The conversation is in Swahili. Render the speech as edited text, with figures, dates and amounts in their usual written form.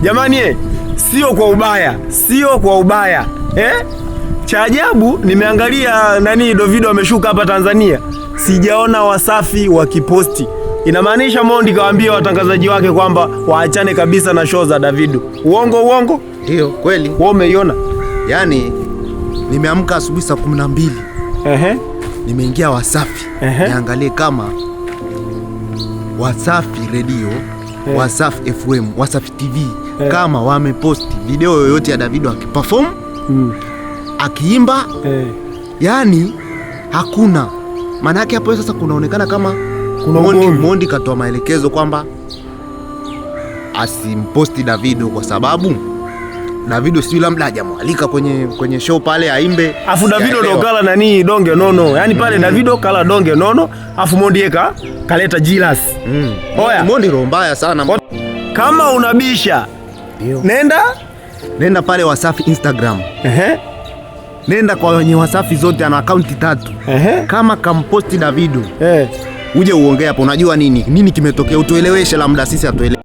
Jamani sio kwa ubaya, sio kwa ubaya. Cha ajabu nimeangalia Davido ameshuka hapa Tanzania. Sijaona Wasafi wakiposti. Inamaanisha Mondi kawaambia watangazaji wake kwamba waachane kabisa na show za Davido. Uongo? Ndio, kweli. Wewe umeiona? Yaani nimeamka asubuhi saa 12. Nimeingia Wasafi. Niangalie kama Wasafi Radio, Wasafi FM, Wasafi TV kama wameposti video yoyote ya Davido akiperform, akiimba. Yaani hakuna. Maana yake hapo sasa kunaonekana kama Mondi katoa maelekezo kwamba asimposti Davido kwa sababu Davido sio labda hajamwalika kwenye show pale aimbe. Afu Davido ndo kala donge nono. Yaani pale Davido kala donge nono, afu Mondi kaleta jilas. Oya, Mondi roho mbaya sana. Kama unabisha, nenda pale Wasafi Instagram. Nenda kwa wenye Wasafi zote, ana akaunti 3. Kama kamposti Davido, uje uongee hapo. Unajua nini kimetokea, utueleweshe, labda sisi atuelewe.